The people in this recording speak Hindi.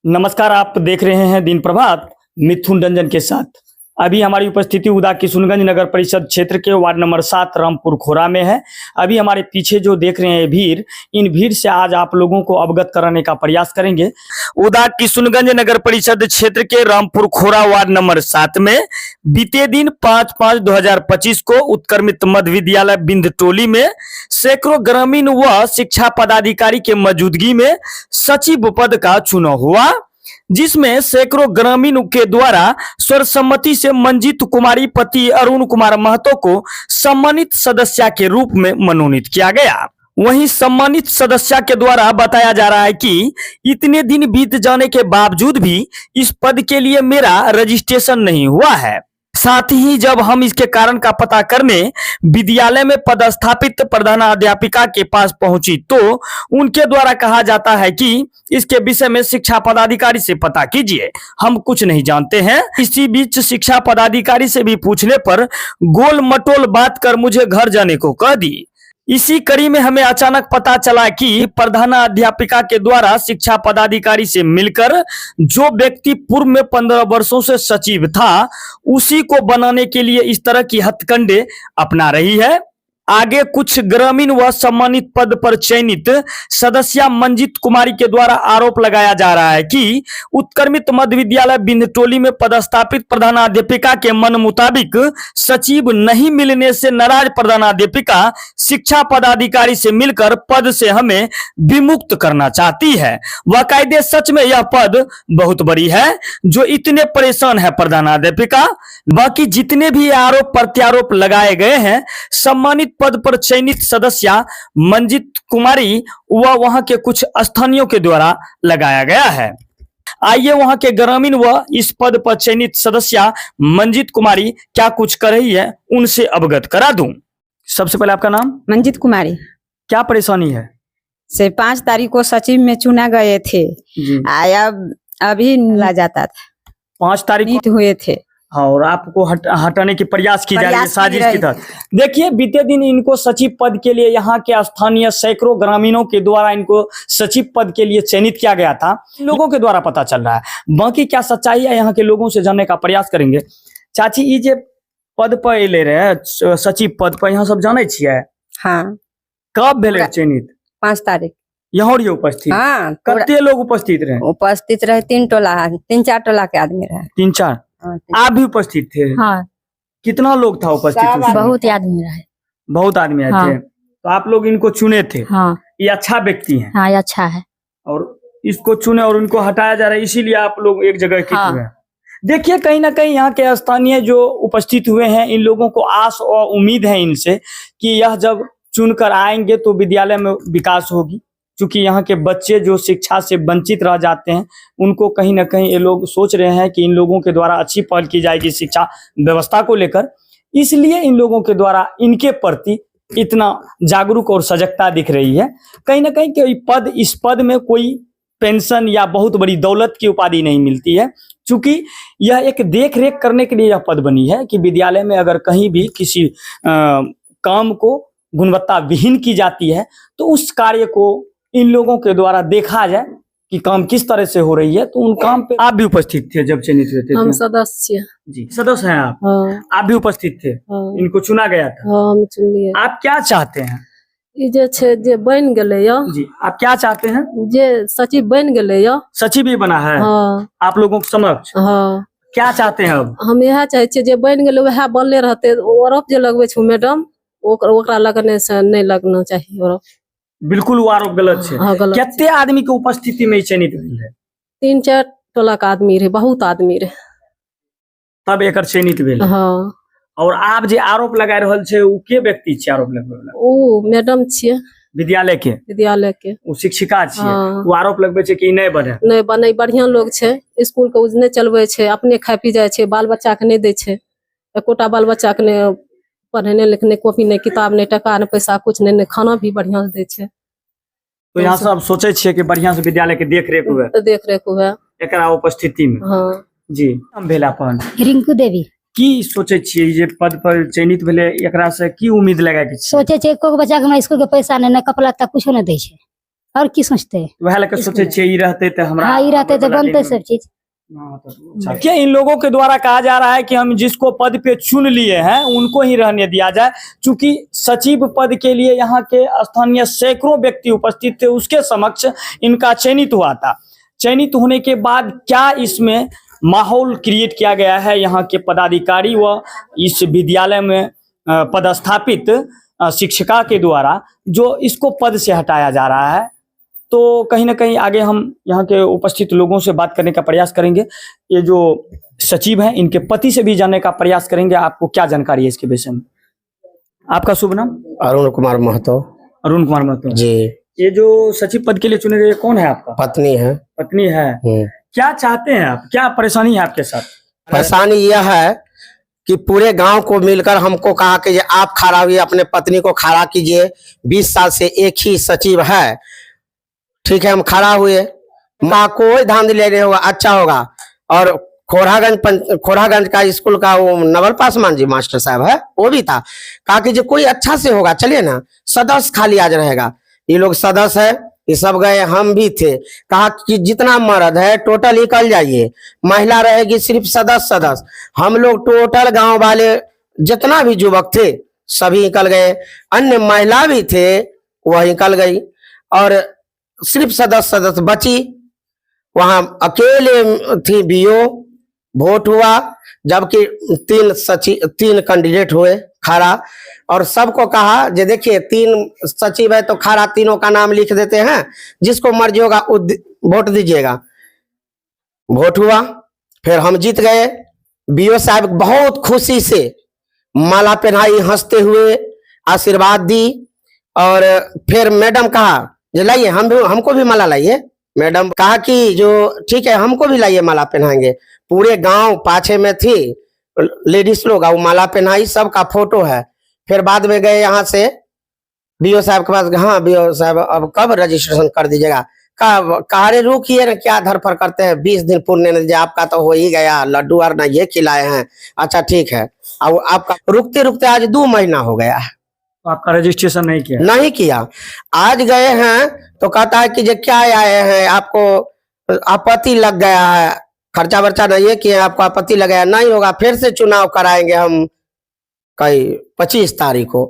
नमस्कार, आप देख रहे हैं दिन प्रभात मिथुन रंजन के साथ। अभी हमारी उपस्थिति उदा किशुनगंज नगर परिषद क्षेत्र के वार्ड नंबर 7 रामपुर खोरा में है। अभी हमारे पीछे जो देख रहे हैं भीड़, इन भीड़ से आज आप लोगों को अवगत कराने का प्रयास करेंगे। उदा किशुनगंज नगर परिषद क्षेत्र के रामपुर खोरा वार्ड नंबर 7 में बीते दिन 5/5/2025 को उत्क्रमित मध्य विद्यालय बिंदटोली में सैकड़ों ग्रामीण व शिक्षा पदाधिकारी के मौजूदगी में सचिव पद का चुनाव हुआ, जिसमें सैकड़ों ग्रामीण के द्वारा सर्वसम्मति से मंजित कुमारी पति अरुण कुमार महतो को सम्मानित सदस्य के रूप में मनोनीत किया गया। वहीं सम्मानित सदस्य के द्वारा बताया जा रहा है कि इतने दिन बीत जाने के बावजूद भी इस पद के लिए मेरा रजिस्ट्रेशन नहीं हुआ है। साथ ही जब हम इसके कारण का पता करने विद्यालय में पदस्थापित प्रधानाध्यापिका के पास पहुंची तो उनके द्वारा कहा जाता है कि इसके विषय में शिक्षा पदाधिकारी से पता कीजिए, हम कुछ नहीं जानते हैं। इसी बीच शिक्षा पदाधिकारी से भी पूछने पर गोल मटोल बात कर मुझे घर जाने को कह दी। इसी कड़ी में हमें अचानक पता चला कि प्रधानाध्यापिका के द्वारा शिक्षा पदाधिकारी से मिलकर जो व्यक्ति पूर्व में 15 वर्षों से सचिव था, उसी को बनाने के लिए इस तरह की हथकंडे अपना रही है। आगे कुछ ग्रामीण व सम्मानित पद पर चयनित सदस्य मंजित कुमारी के द्वारा आरोप लगाया जा रहा है कि उत्क्रमित मध्य विद्यालय बिंदटोली में पदस्थापित प्रधानाध्यापिका के मन मुताबिक सचिव नहीं मिलने से नाराज प्रधानाध्यापिका शिक्षा पदाधिकारी से मिलकर पद से हमें विमुक्त करना चाहती है। वाकायदे सच में यह पद बहुत बड़ी है जो इतने परेशान है प्रधानाध्यापिका। बाकी जितने भी आरोप प्रत्यारोप लगाए गए हैं, सम्मानित पद पर चयनित सदस्य मंजित कुमारी व वहां के कुछ स्थानीयों के द्वारा लगाया गया है। आइए वहां के ग्रामीण व इस पद पर चयनित सदस्य मंजित कुमारी क्या कुछ कर रही है उनसे अवगत करा दूं। सबसे पहले आपका नाम? मंजित कुमारी। क्या परेशानी है? से 5 तारीख को सचिव में चुना गए थे, आया अभी ला जाता था। 5 तारीख को हुए थे और आपको हटाने की प्रयास की जा रही है साजिश की तहत। देखिए, बीते दिन इनको सचिव पद के लिए यहाँ के स्थानीय सैकड़ों ग्रामीणों के द्वारा इनको सचिव पद के लिए चयनित किया गया था, लोगों के द्वारा पता चल रहा है। बाकी क्या सच्चाई है यहाँ के लोगों से जानने का प्रयास करेंगे। चाची, ये जे पद पर ले रहे हैं सचिव पद पर, यहाँ सब जाने छियै? हाँ। कब भेले चयनित? 5 तारीख। यहाँ उपस्थित? हाँ। कितने लोग उपस्थित रहे? उपस्थित रहे 3-4 टोला के आदमी रहे। 3-4? आप भी उपस्थित थे? हाँ। कितना लोग था उपस्थित? बहुत आदमी रहे। बहुत आदमी आए हाँ। थे, तो आप लोग इनको चुने थे? हाँ। ये अच्छा व्यक्ति है? हाँ, ये अच्छा है। और इसको चुने और उनको हटाया जा रहा है, इसीलिए आप लोग एक जगह एकत्रित हुए हैं। देखिए, कहीं ना कहीं यहाँ के स्थानीय जो उपस्थित हुए हैं, इन लोगों को आस और उम्मीद है इनसे कि यह जब चुनकर आएंगे तो विद्यालय में विकास होगी। क्योंकि यहाँ के बच्चे जो शिक्षा से वंचित रह जाते हैं, उनको कहीं ना कहीं ये लोग सोच रहे हैं कि इन लोगों के द्वारा अच्छी पहल की जाएगी शिक्षा व्यवस्था को लेकर, इसलिए इन लोगों के द्वारा इनके प्रति इतना जागरूक और सजगता दिख रही है। कहीं ना कहीं कोई इस पद में कोई पेंशन या बहुत बड़ी दौलत की उपाधि नहीं मिलती है, क्योंकि यह एक देख रेख करने के लिए यह पद बनी है कि विद्यालय में अगर कहीं भी किसी काम को गुणवत्ता विहीन की जाती है तो उस कार्य को इन लोगों के द्वारा देखा जाए कि काम किस तरह से हो रही है। तो उन काम पे आप भी उपस्थित थे जब चयनित हुए थे? हम सदस्य। जी, सदस्य हैं आप? हाँ। आप भी उपस्थित थे? हाँ। इनको चुना गया था? हाँ, हम चुन लिए। आप क्या चाहते हैं? ई जे छे जे बन गेले या जी, आप क्या चाहते हैं? जे सचिव बन गेले या सचिव भी बना है? हाँ। आप लोगों के समक्ष हाँ। क्या चाहते हैं अब? हम यह चाहे छे जे बन गेले वह बनले रहते। आरोप जे लगवे छो मैडम, ओकरा लगने से नहीं लगना चाहिए आरोप। बिल्कुल वो आरोप गलत है। हाँ, गलत। कितने आदमी के उपस्थिति में चयनित भेल है? 3-4 टोला का आदमी रहे, बहुत आदमी रहे, तब एकर चयनित भेल। हाँ। और आप जे आरोप लगा रहल छे, उ के व्यक्ति छे आरोप लगबै वाला? ओ मैडम छिए विद्यालय के वो शिक्षिका छिए। हाँ। वो आरोप लगबै छे कि नहीं बने? नहीं बने, बढ़िया लोग छे, स्कूल के उजने चलवे छे, अपने खाय पी जाए छे, बाल बच्चा के नहीं दे छे। एकोटा बाल बच्चा के ने पढ़ने लिखने कॉपी नहीं, किताब नहीं, टका नहीं, पैसा कुछ नहीं, खाना भी बढ़िया से दे छे। तो यहाँ सब सोचे छिए कि बढ़िया से विद्यालय के देख रेख हुए? देख रेख हुए एकरा उपस्थिति में। हाँ। जी, हम भेला अपन रिंकू देवी। की सोचे छिए जे पद पर चयनित भेले, एकरा से की उम्मीद लगा के छिए? सोचे छे एको बच्चा के हमरा स्कूल के पैसा नहीं, ना कपड़ा तक कुछो नहीं दै छे। और की सोचते हैं। वह लगे सोचे छे ही रहते थे हमरा। हाँ, ही रहते थे बनते सब चीज। अच्छा, क्या इन लोगों के द्वारा कहा जा रहा है कि हम जिसको पद पे चुन लिए हैं उनको ही रहने दिया जाए, चूंकि सचिव पद के लिए यहाँ के स्थानीय सैकड़ों व्यक्ति उपस्थित थे, उसके समक्ष इनका चयनित हुआ था। चयनित होने के बाद क्या इसमें माहौल क्रिएट किया गया है यहाँ के पदाधिकारी व इस विद्यालय में पदस्थापित शिक्षिका के द्वारा, जो इसको पद से हटाया जा रहा है। तो कहीं ना कहीं आगे हम यहाँ के उपस्थित लोगों से बात करने का प्रयास करेंगे। ये जो सचिव हैं इनके पति से भी जानने का प्रयास करेंगे, आपको क्या जानकारी है इसके विषय में। आपका शुभ नाम? अरुण कुमार महतो। अरुण कुमार महतो जी। ये जो सचिव पद के लिए चुने गए कौन है आपका? पत्नी है। पत्नी है। क्या चाहते हैं आप, क्या परेशानी है आपके साथ? परेशानी यह है कि पूरे गांव को मिलकर हमको कहा कि आप खड़ा हुए, अपने पत्नी को खड़ा कीजिए, 20 साल से एक ही सचिव है। ठीक है, हम खड़ा हुए, माँ कोई ध्यान ले रहे होगा अच्छा होगा। और खोरागंज का स्कूल का वो नवल पासवान जी मास्टर साहब है, वो भी था। कहा कि जो कोई अच्छा से होगा, चलिए ना, सदस्य खाली आज रहेगा। ये लोग सदस्य है, ये सब गए, हम भी थे। कहा कि जितना मर्द है टोटल निकल जाइए, महिला रहेगी सिर्फ सदस्य। हम लोग टोटल गांव वाले जितना भी युवक थे सभी निकल गए, अन्य महिला भी थे वह निकल गई, और सिर्फ सदस्य बची। वहां अकेले थी बीओ, वोट हुआ, जबकि 3 कैंडिडेट हुए खड़ा, और सबको कहा जे देखिए 3 सचिव है तो खड़ा तीनों का नाम लिख देते हैं, जिसको मर्जी होगा वोट दीजिएगा। वोट हुआ, फिर हम जीत गए। बीओ साहब बहुत खुशी से माला पहनाई, हंसते हुए आशीर्वाद दी। और फिर मैडम कहा जे लाइए, हमको भी माला लाइए। मैडम कहा कि जो ठीक है हमको भी लाइए, माला पहनाएंगे। पूरे गांव पाछे में थी लेडीज लोग, वो माला पहनाई, सबका फोटो है। फिर बाद में गए यहाँ से बीओ साहब के पास। हाँ बीओ साहब, अब कब रजिस्ट्रेशन कर दीजिएगा? कहा रे रुकिए ना, क्या धरफड़ करते हैं, 20 दिन पूर्ण नहीं, आपका तो हो ही गया, लड्डू और ना ये खिलाए हैं। अच्छा ठीक है, अब आपका रुकते रुकते आज 2 महीना हो गया है, आपका रजिस्ट्रेशन नहीं किया? नहीं किया। आज गए हैं तो कहता है कि जो क्या आए हैं, आपको आपत्ति लग गया है, खर्चा वर्चा नहीं है कि आपको आपत्ति लग गया, नहीं होगा, फिर से चुनाव कराएंगे हम कई 25 तारीख को।